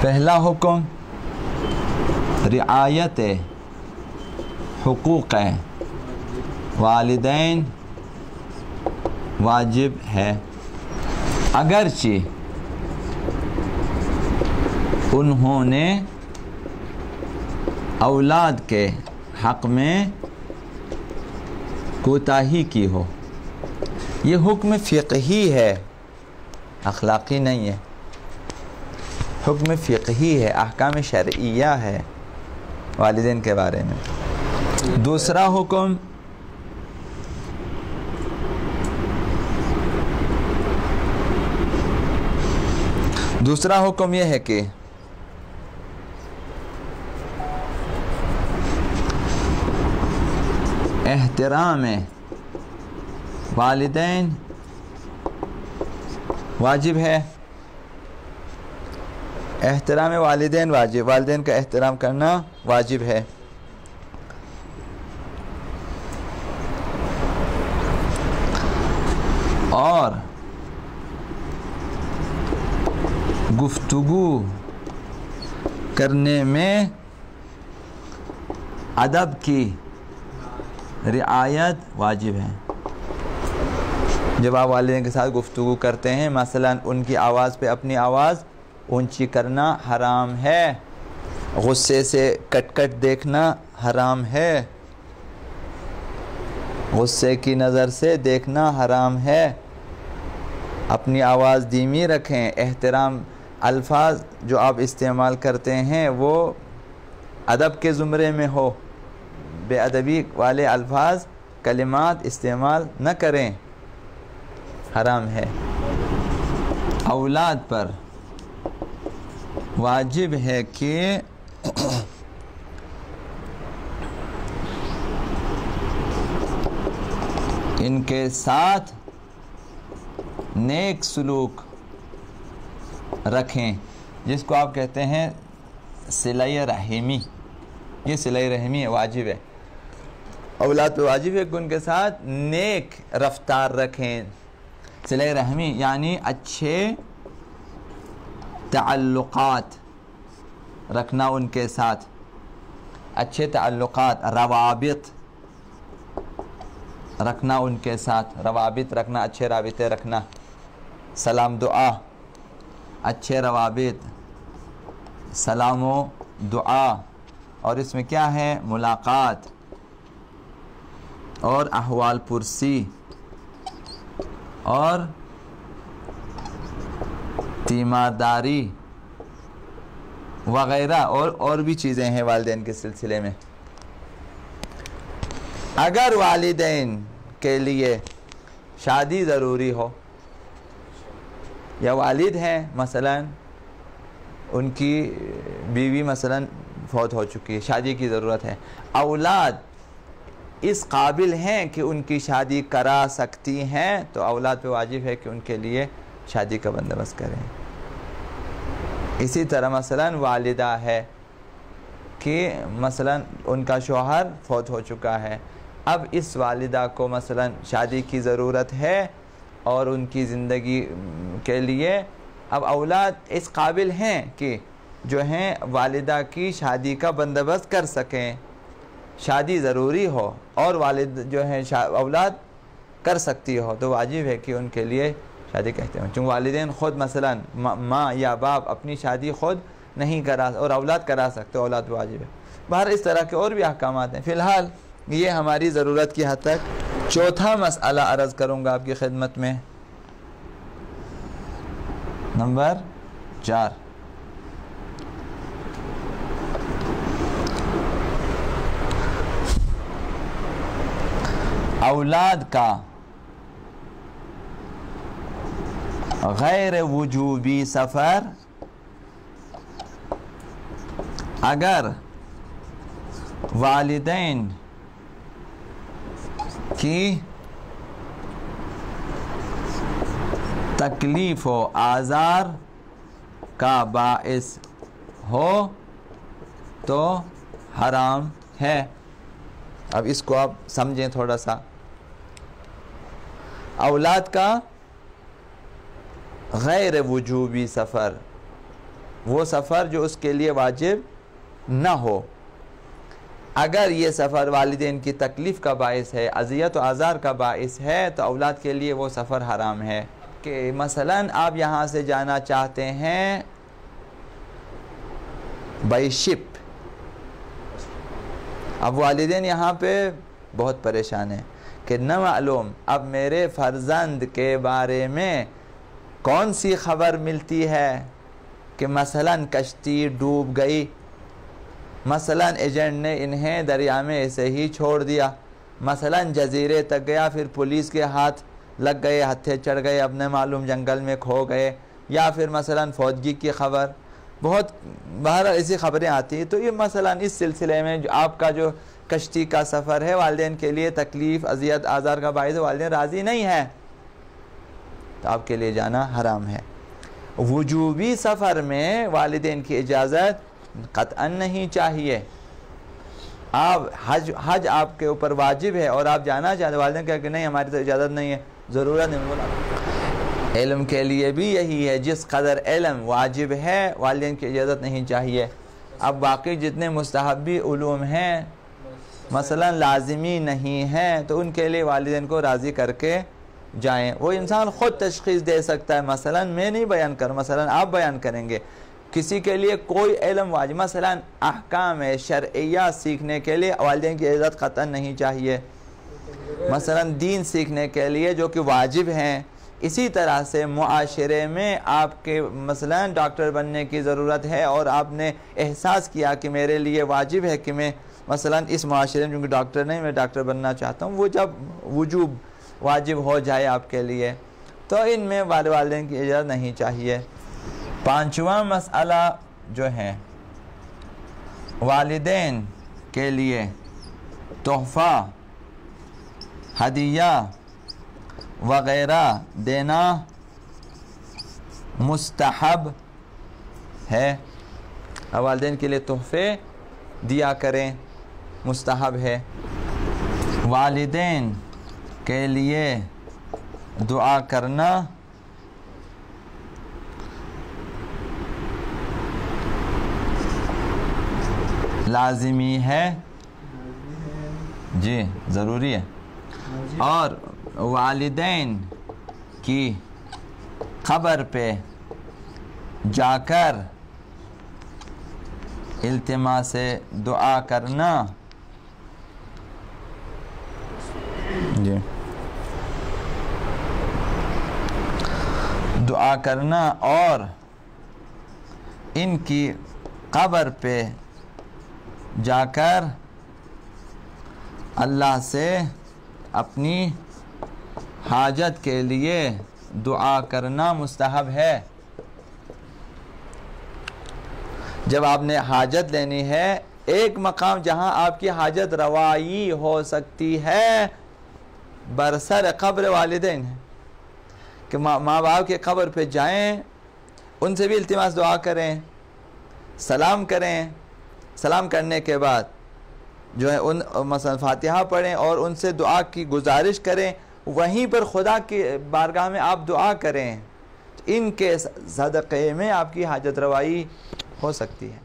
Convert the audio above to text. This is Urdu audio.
پہلا حکم رعایت حقوق والدین واجب ہے، اگرچہ انہوں نے اولاد کے حق میں کوتاہی کی ہو۔ یہ حکم فقہی ہے، اخلاقی نہیں ہے، حکم فقہی ہے، احکام شرعیہ ہے والدین کے بارے میں۔ دوسرا حکم یہ ہے کہ احترام والدین واجب ہے، احترام والدین واجب، والدین کا احترام کرنا واجب ہے۔ اور گفتگو کرنے میں ادب کی رعایت واجب ہے۔ جب آپ والدین کے ساتھ گفتگو کرتے ہیں، مثلا ان کی آواز پہ اپنی آواز اونچی کرنا حرام ہے، غصے سے کٹ کٹ دیکھنا حرام ہے، غصے کی نظر سے دیکھنا حرام ہے، اپنی آواز دھیمی رکھیں، احترام الفاظ جو آپ استعمال کرتے ہیں وہ ادب کے زمرے میں ہو، بے ادبی والے الفاظ کلمات استعمال نہ کریں، حرام ہے۔ اولاد پر واجب ہے کہ ان کے ساتھ نیک سلوک رکھیں، جس کو آپ کہتے ہیں صلہ رحمی۔ یہ صلہ رحمی واجب ہے، اولاد پہ واجب ہے کہ ان کے ساتھ نیک رفتار رکھیں۔ صلہ رحمی یعنی اچھے تعلقات رکھنا ان کے ساتھ، اچھے تعلقات، روابط رکھنا ان کے ساتھ، روابط رکھنا، اچھے رابطے رکھنا، سلام دعا، اچھے روابط، سلام و دعا، اور اس میں کیا ہے؟ ملاقات اور احوال پرسی اور تیمارداری وغیرہ اور بھی چیزیں ہیں والدین کے سلسلے میں۔ اگر والدین کے لیے شادی ضروری ہو، یا والد ہیں مثلا ان کی بیوی مثلا فوت ہو چکی ہے، شادی کی ضرورت ہے، اولاد اس قابل ہیں کہ ان کی شادی کرا سکتی ہیں، تو اولاد پہ واجب ہے کہ ان کے لیے شادی کا بندوبست کریں۔ اسی طرح مثلا والدہ ہے کہ مثلا ان کا شوہر فوت ہو چکا ہے، اب اس والدہ کو مثلا شادی کی ضرورت ہے اور ان کی زندگی کے لیے اب اولاد اس قابل ہیں کہ جو ہیں والدہ کی شادی کا بندوبست کر سکیں، شادی ضروری ہو اور والد جو ہیں اولاد کر سکتی ہو، تو واجب ہے کہ ان کے لیے شادی کہتے ہیں، چونکہ والدین خود مثلا ماں یا باپ اپنی شادی خود نہیں کرا اور اولاد کرا سکتے، اولاد پہ واجب ہے۔ باہر اس طرح کے اور بھی احکامات ہیں، فی الحال یہ ہماری ضرورت کی حد تک۔ چوتھا مسئلہ عرض کروں گا آپ کی خدمت میں، نمبر 4، اولاد کا غیر وجوبی سفر اگر والدین کی تکلیف و آزار کا باعث ہو تو حرام ہے۔ اب اس کو آپ سمجھیں تھوڑا سا، اولاد کا غیر وجوبی سفر وہ سفر جو اس کے لیے واجب نہ ہو. اگر یہ سفر والدین کی تکلیف کا باعث ہے، اذیت و آزار کا باعث ہے، تو اولاد کے لیے وہ سفر حرام ہے. کہ مثلاً آپ یہاں سے جانا چاہتے ہیں بائی شپ، اب والدین یہاں پہ بہت پریشان ہیں کہ نہ معلوم اب میرے فرزند کے بارے میں کون سی خبر ملتی ہے کہ مثلاً کشتی ڈوب گئی، مثلاً ایجنٹ نے انہیں دریا میں ایسے ہی چھوڑ دیا، مثلاً جزیرے تک گیا، پھر پولیس کے ہاتھ لگ گئے، ہتھے چڑھ گئے، اپنے معلوم جنگل میں کھو گئے، یا پھر مثلاً فوجگی کی خبر، بہت باہر ایسی خبریں آتی ہیں. تو یہ مثلاً اس سلسلے میں جو آپ کا جو کشتی کا سفر ہے والدین کے لیے تکلیف اذیت آزار کا باعث، والدین راضی نہیں ہے، تو آپ کے لیے جانا حرام ہے. وجوبی سفر میں والدین کی اجازت قطعاً نہیں چاہیے. آپ حج آپ کے اوپر واجب ہے اور آپ جانا چاہتے، والدین کہا کہ نہیں ہماری تو اجازت نہیں ہے، ضرورت نہیں. بولا علم کے لیے بھی یہی ہے، جس قدر علم واجب ہے والدین کی اجازت نہیں چاہیے. اب باقی جتنے مستحبی علوم ہیں مثلا لازمی نہیں ہیں، تو ان کے لیے والدین کو راضی کر کے جائیں. وہ انسان خود تشخیص دے سکتا ہے، مثلا میں نہیں بیان کروں، مثلا آپ بیان کریں گے. کسی کے لیے کوئی علم واجب، مثلا احکام شرعیہ سیکھنے کے لیے والدین کی اجازت قطعا نہیں چاہیے، مثلا دین سیکھنے کے لیے جو کہ واجب ہیں. اسی طرح سے معاشرے میں آپ کے مثلا ڈاکٹر بننے کی ضرورت ہے اور آپ نے احساس کیا کہ میرے لیے واجب ہے کہ میں مثلا اس معاشرے میں چونکہ ڈاکٹر نہیں، میں ڈاکٹر بننا چاہتا ہوں، وہ جب وجوب واجب ہو جائے آپ کے لیے تو ان میں والدین کی اجازت نہیں چاہیے. پانچواں مسئلہ جو ہے والدین کے لیے تحفہ ہدیہ وغیرہ دینا مستحب ہے. والدین کے لیے تحفے دیا کریں، مستحب ہے. والدین کے لیے دعا کرنا لازمی ہے، جی ضروری ہے. اور والدین کی قبر پہ جا کر التماس دعا کرنا، جی دعا کرنا اور ان کی قبر پہ جا کر اللہ سے اپنی حاجت کے لیے دعا کرنا مستحب ہے. جب آپ نے حاجت لینی ہے، ایک مقام جہاں آپ کی حاجت روائی ہو سکتی ہے برسر قبر والدین ہے کہ ماں باپ کے قبر پہ جائیں، ان سے بھی التماس دعا کریں، سلام کریں، سلام کرنے کے بعد جو ہے ان مثلا فاتحہ پڑھیں اور ان سے دعا کی گزارش کریں، وہیں پر خدا کی بارگاہ میں آپ دعا کریں. ان کے صدقے میں آپ کی حاجت روائی ہو سکتی ہے.